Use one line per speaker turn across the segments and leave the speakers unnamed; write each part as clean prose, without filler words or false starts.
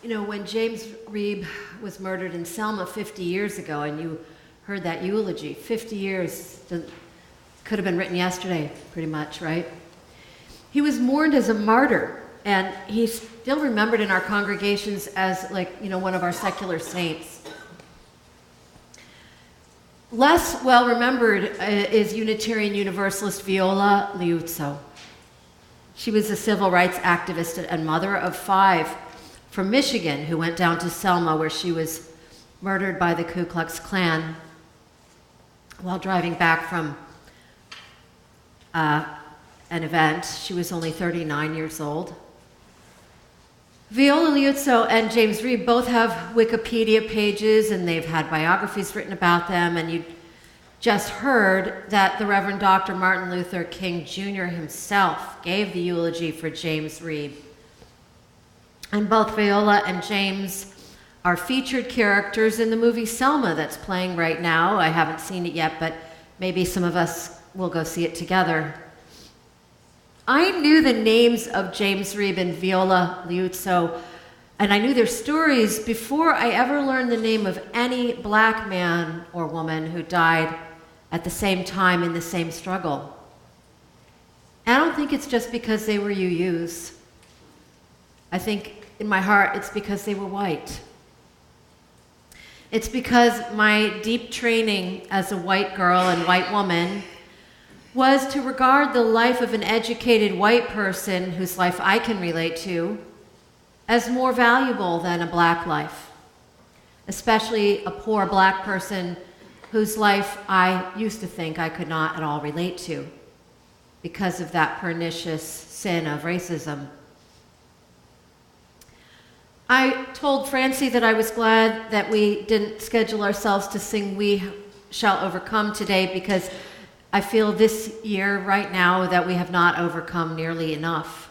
You know, when James Reeb was murdered in Selma 50 years ago, and you heard that eulogy, 50 years, could have been written yesterday, pretty much, right? He was mourned as a martyr, and he's still remembered in our congregations as, like, you know, one of our secular saints. Less well remembered is Unitarian Universalist Viola Liuzzo. She was a civil rights activist and mother of 5 from Michigan who went down to Selma, where she was murdered by the Ku Klux Klan while driving back from an event. She was only 39 years old. Viola Liuzzo and James Reeb both have Wikipedia pages, and they've had biographies written about them, and you just heard that the Reverend Dr. Martin Luther King Jr. himself gave the eulogy for James Reeb. And both Viola and James are featured characters in the movie Selma that's playing right now. I haven't seen it yet, but maybe some of us will go see it together. I knew the names of James Reeb and Viola Liuzzo, and I knew their stories before I ever learned the name of any black man or woman who died at the same time in the same struggle. And I don't think it's just because they were UUs. I think in my heart it's because they were white. It's because my deep training as a white girl and white woman was to regard the life of an educated white person whose life I can relate to as more valuable than a black life, especially a poor black person whose life I used to think I could not at all relate to because of that pernicious sin of racism. I told Francie that I was glad that we didn't schedule ourselves to sing We Shall Overcome today, because I feel this year, right now, that we have not overcome nearly enough.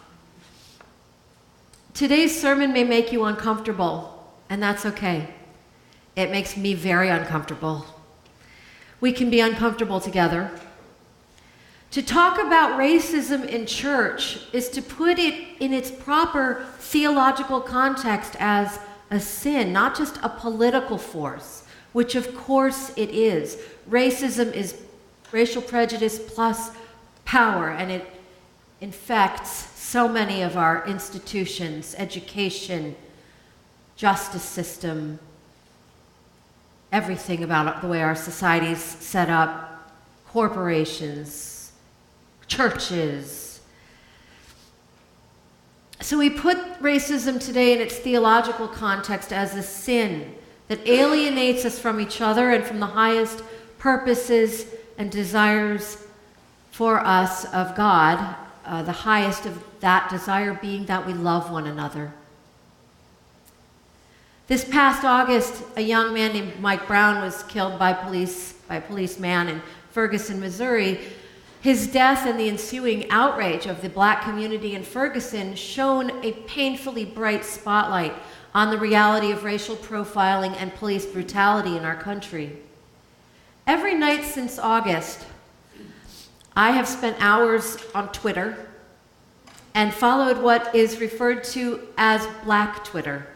Today's sermon may make you uncomfortable, and that's okay. It makes me very uncomfortable. We can be uncomfortable together. To talk about racism in church is to put it in its proper theological context as a sin, not just a political force, which of course it is. Racism is racial prejudice plus power, and it infects so many of our institutions, education, justice system, everything about the way our society's set up, corporations, churches. So we put racism today in its theological context as a sin that alienates us from each other and from the highest purposes and desires for us of God, the highest of that desire being that we love one another. This past August, a young man named Mike Brown was killed by a policeman in Ferguson, Missouri. His death and the ensuing outrage of the black community in Ferguson shone a painfully bright spotlight on the reality of racial profiling and police brutality in our country. Every night since August, I have spent hours on Twitter and followed what is referred to as Black Twitter.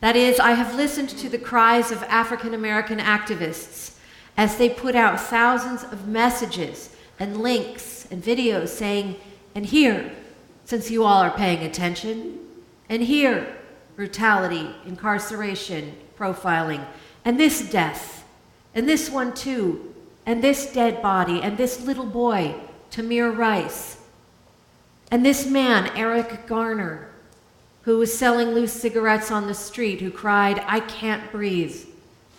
That is, I have listened to the cries of African American activists as they put out thousands of messages and links and videos saying, and here, since you all are paying attention, and here, brutality, incarceration, profiling, and this death, and this one too, and this dead body, and this little boy, Tamir Rice, and this man, Eric Garner, who was selling loose cigarettes on the street, who cried, "I can't breathe,"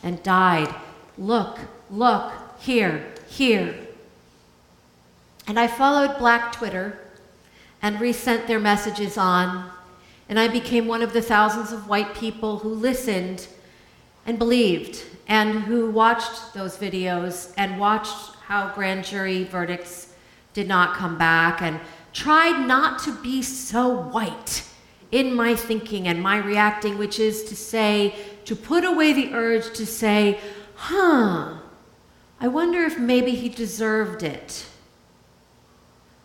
and died. Look, look, here, here. And I followed Black Twitter and resent their messages on, and I became one of the thousands of white people who listened and believed, and who watched those videos and watched how grand jury verdicts did not come back, and tried not to be so white in my thinking and my reacting, which is to say, to put away the urge to say, I wonder if maybe he deserved it.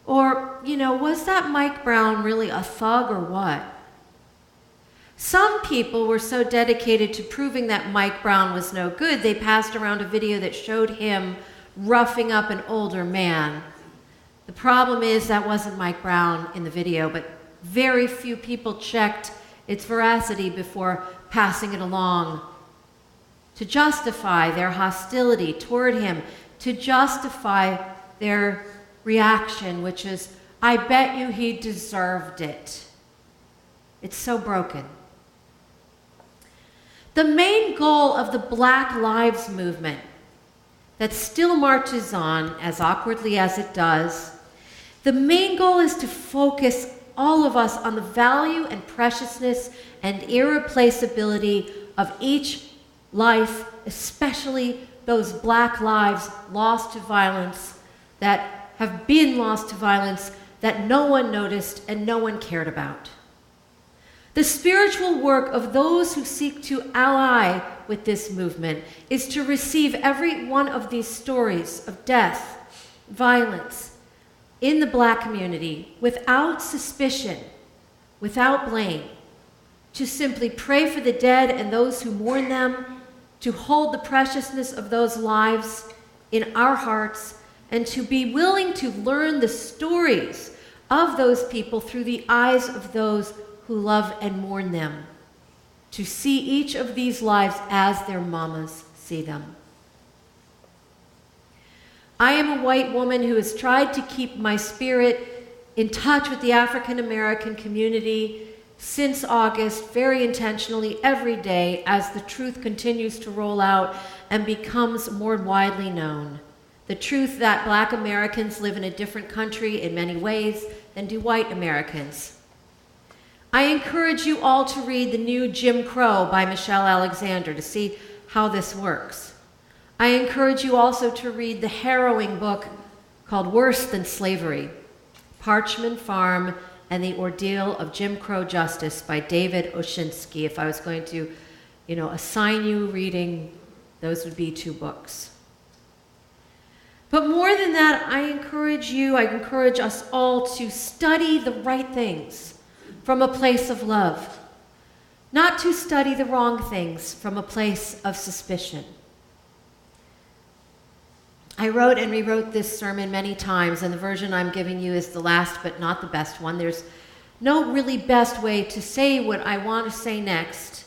Or, was that Mike Brown really a thug or what? Some people were so dedicated to proving that Mike Brown was no good, they passed around a video that showed him roughing up an older man. The problem is that wasn't Mike Brown in the video, but very few people checked its veracity before passing it along to justify their hostility toward him, to justify their reaction, which is, I bet you he deserved it. It's so broken. The main goal of the Black Lives Movement that still marches on, as awkwardly as it does, the main goal is to focus all of us on the value and preciousness and irreplaceability of each life, especially those Black lives lost to violence, that have been lost to violence, that no one noticed and no one cared about. The spiritual work of those who seek to ally with this movement is to receive every one of these stories of death, violence in the Black community without suspicion, without blame, to simply pray for the dead and those who mourn them, to hold the preciousness of those lives in our hearts, and to be willing to learn the stories of those people through the eyes of those who love and mourn them, to see each of these lives as their mamas see them. I am a white woman who has tried to keep my spirit in touch with the African American community since August, very intentionally every day as the truth continues to roll out and becomes more widely known. The truth that Black Americans live in a different country in many ways than do white Americans. I encourage you all to read the new Jim Crow by Michelle Alexander to see how this works. I encourage you also to read the harrowing book called Worse Than Slavery, Parchman Farm and the Ordeal of Jim Crow Justice by David Oshinsky. If I was going to, assign you reading, those would be 2 books. But more than that, I encourage us all to study the right things from a place of love, not to study the wrong things from a place of suspicion. I wrote and rewrote this sermon many times, and the version I'm giving you is the last but not the best one. There's no really best way to say what I want to say next.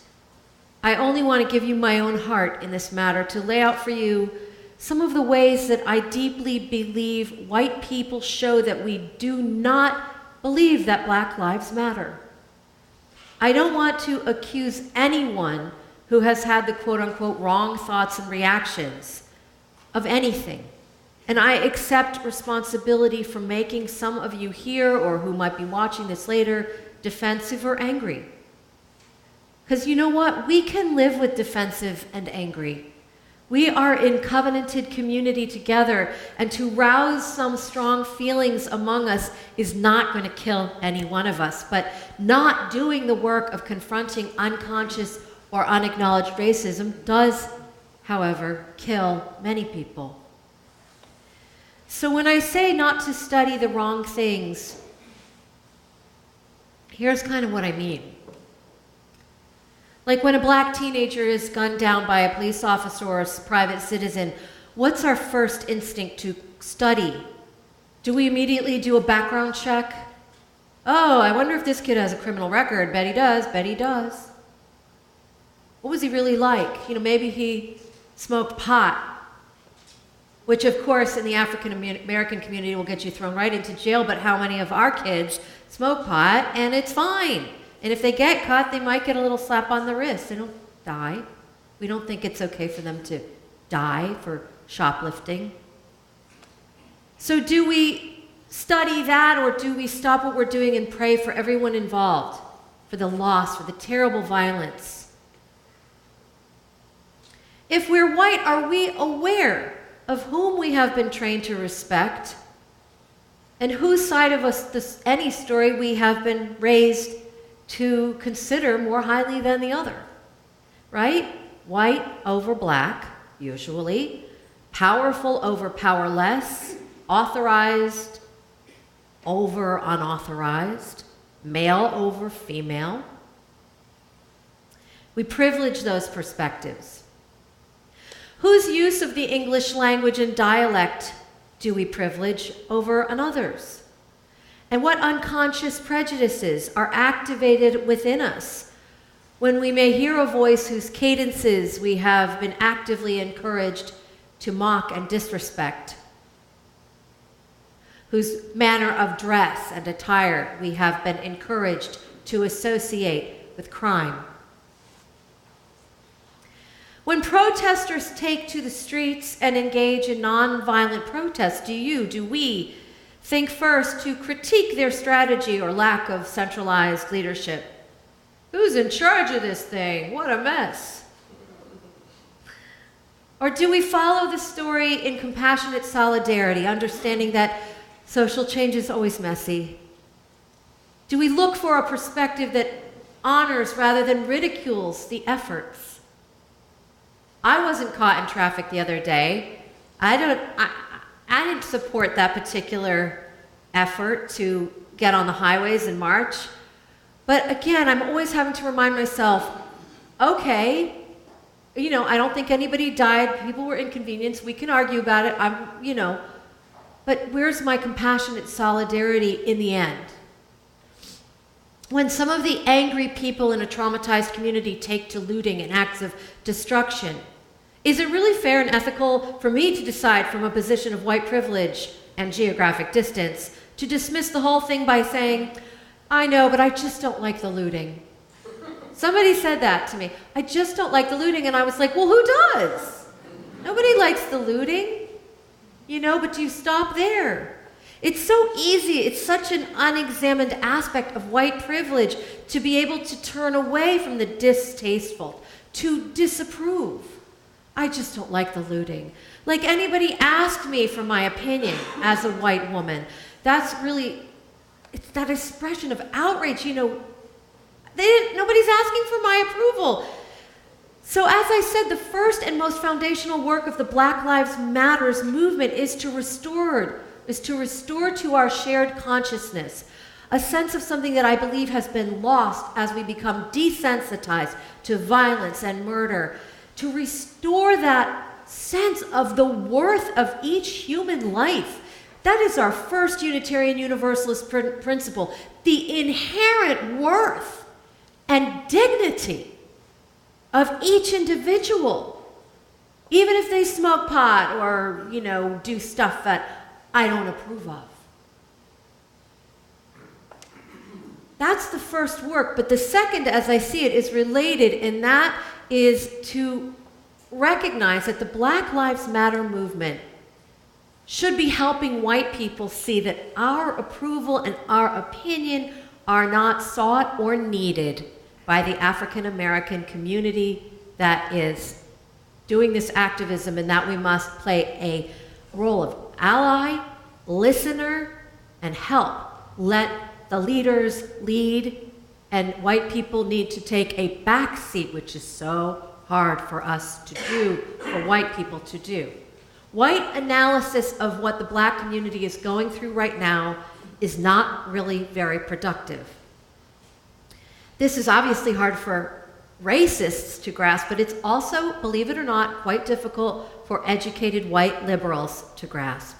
I only want to give you my own heart in this matter, to lay out for you some of the ways that I deeply believe white people show that we do not believe that Black lives matter. I don't want to accuse anyone who has had the quote-unquote wrong thoughts and reactions of anything. And I accept responsibility for making some of you here, or who might be watching this later, defensive or angry. Because you know what? We can live with defensive and angry. We are in covenanted community together, and to rouse some strong feelings among us is not going to kill any one of us. But not doing the work of confronting unconscious or unacknowledged racism does, however, kill many people. So when I say not to study the wrong things, here's kind of what I mean. Like when a Black teenager is gunned down by a police officer or a private citizen, what's our first instinct to study? Do we immediately do a background check? Oh, I wonder if this kid has a criminal record. Bet he does, bet he does. What was he really like? Maybe he smoked pot, which of course in the African American community will get you thrown right into jail, but how many of our kids smoke pot and it's fine? And if they get caught, they might get a little slap on the wrist. They don't die. We don't think it's okay for them to die for shoplifting. So do we study that, or do we stop what we're doing and pray for everyone involved, for the loss, for the terrible violence? If we're white, are we aware of whom we have been trained to respect and whose side of us, any story, we have been raised to consider more highly than the other, right? White over Black, usually. Powerful over powerless. Authorized over unauthorized. Male over female. We privilege those perspectives. Whose use of the English language and dialect do we privilege over another's? And what unconscious prejudices are activated within us when we may hear a voice whose cadences we have been actively encouraged to mock and disrespect, whose manner of dress and attire we have been encouraged to associate with crime? When protesters take to the streets and engage in nonviolent protests, do we think first to critique their strategy or lack of centralized leadership? Who's in charge of this thing? What a mess. Or do we follow the story in compassionate solidarity, understanding that social change is always messy? Do we look for a perspective that honors rather than ridicules the efforts? I wasn't caught in traffic the other day. I didn't support that particular effort to get on the highways and march. But again, I'm always having to remind myself, okay, I don't think anybody died. People were inconvenienced. We can argue about it. But where's my compassionate solidarity in the end? When some of the angry people in a traumatized community take to looting and acts of destruction, is it really fair and ethical for me to decide from a position of white privilege and geographic distance to dismiss the whole thing by saying, I know, but I just don't like the looting? Somebody said that to me. I just don't like the looting. And I was like, well, who does? Nobody likes the looting, but do you stop there? It's so easy. It's such an unexamined aspect of white privilege to be able to turn away from the distasteful, to disapprove. I just don't like the looting. Like anybody asked me for my opinion as a white woman. That's really, it's that expression of outrage. Nobody's asking for my approval. So as I said, the first and most foundational work of the Black Lives Matters movement is to restore to our shared consciousness a sense of something that I believe has been lost as we become desensitized to violence and murder, to restore that sense of the worth of each human life. That is our first Unitarian Universalist principle, the inherent worth and dignity of each individual, even if they smoke pot or, do stuff that I don't approve of. That's the first work, but the second, as I see it, is related, and that is to recognize that the Black Lives Matter movement should be helping white people see that our approval and our opinion are not sought or needed by the African American community that is doing this activism, and that we must play a role of ally, listener, and help. Let the leaders lead, and white people need to take a back seat, which is so hard for us to do, for white people to do. White analysis of what the Black community is going through right now is not really very productive. This is obviously hard for racists to grasp, but it's also, believe it or not, quite difficult for educated white liberals to grasp.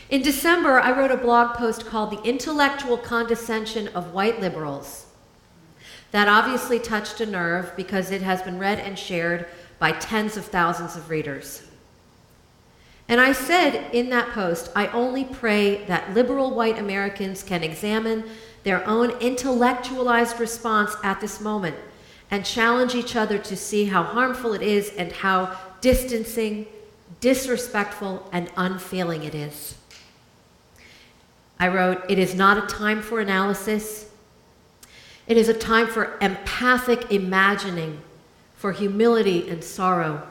In December, I wrote a blog post called The Intellectual Condescension of White Liberals. That obviously touched a nerve because it has been read and shared by tens of thousands of readers. And I said in that post, I only pray that liberal white Americans can examine their own intellectualized response at this moment and challenge each other to see how harmful it is and how distancing, disrespectful, and unfeeling it is. I wrote, it is not a time for analysis. It is a time for empathic imagining, for humility and sorrow.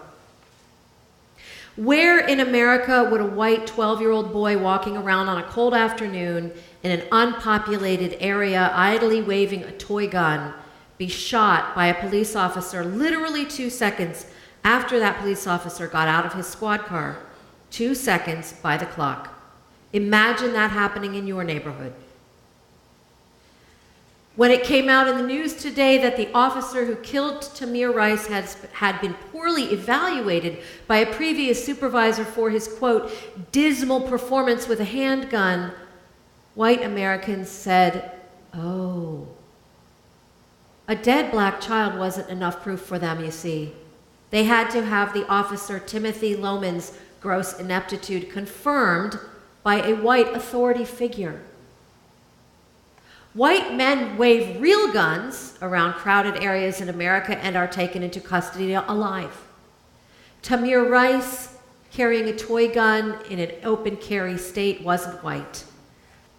Where in America would a white 12-year-old boy walking around on a cold afternoon in an unpopulated area, idly waving a toy gun, be shot by a police officer literally 2 seconds after that police officer got out of his squad car? 2 seconds by the clock. Imagine that happening in your neighborhood. When it came out in the news today that the officer who killed Tamir Rice had been poorly evaluated by a previous supervisor for his, quote, dismal performance with a handgun, white Americans said, oh. A dead black child wasn't enough proof for them, you see. They had to have the officer Timothy Loman's gross ineptitude confirmed by a white authority figure. White men wave real guns around crowded areas in America and are taken into custody alive. Tamir Rice, carrying a toy gun in an open carry state, wasn't white.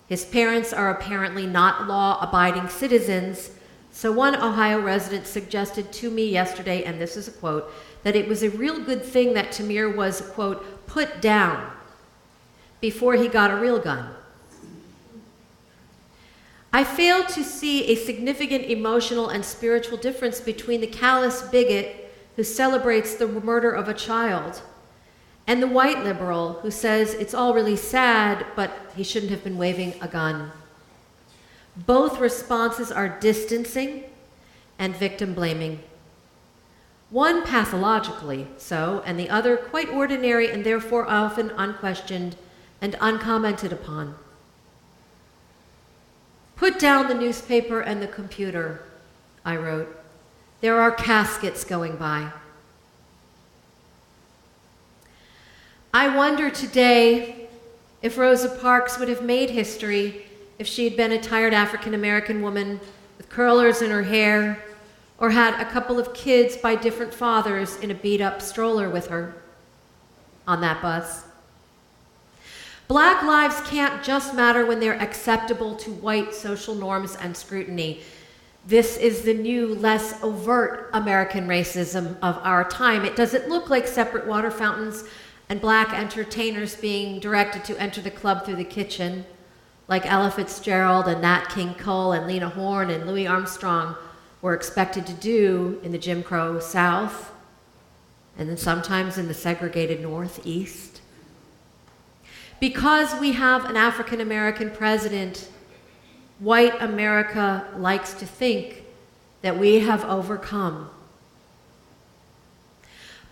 His parents are apparently not law-abiding citizens, so one Ohio resident suggested to me yesterday, and this is a quote, that it was a real good thing that Tamir was, quote, put down before he got a real gun. I fail to see a significant emotional and spiritual difference between the callous bigot who celebrates the murder of a child and the white liberal who says it's all really sad, but he shouldn't have been waving a gun. Both responses are distancing and victim-blaming. One pathologically so, and the other quite ordinary and therefore often unquestioned and uncommented upon. Put down the newspaper and the computer, I wrote. There are caskets going by. I wonder today if Rosa Parks would have made history if she had been a tired African-American woman with curlers in her hair or had a couple of kids by different fathers in a beat-up stroller with her on that bus. Black lives can't just matter when they're acceptable to white social norms and scrutiny. This is the new, less overt American racism of our time. It doesn't look like separate water fountains and black entertainers being directed to enter the club through the kitchen, like Ella Fitzgerald and Nat King Cole and Lena Horne and Louis Armstrong were expected to do in the Jim Crow South, and then sometimes in the segregated Northeast. Because we have an African-American president, white America likes to think that we have overcome.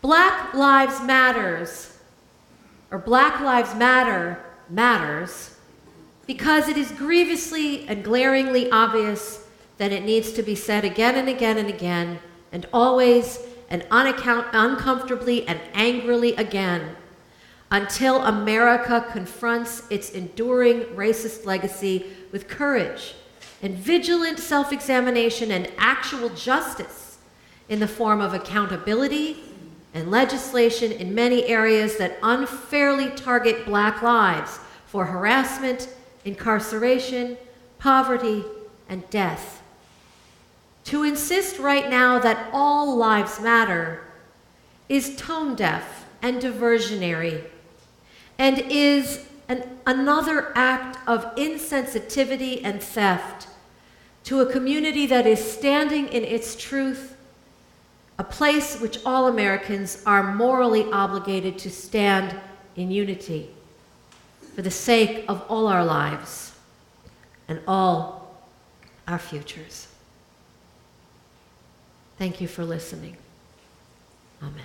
Black Lives Matters, or Black Lives Matter matters because it is grievously and glaringly obvious that it needs to be said again and again and again, and always and uncomfortably and angrily again, until America confronts its enduring racist legacy with courage and vigilant self-examination and actual justice in the form of accountability and legislation in many areas that unfairly target black lives for harassment, incarceration, poverty, and death. To insist right now that all lives matter is tone-deaf and diversionary, and is another act of insensitivity and theft to a community that is standing in its truth, a place which all Americans are morally obligated to stand in unity for the sake of all our lives and all our futures. Thank you for listening. Amen.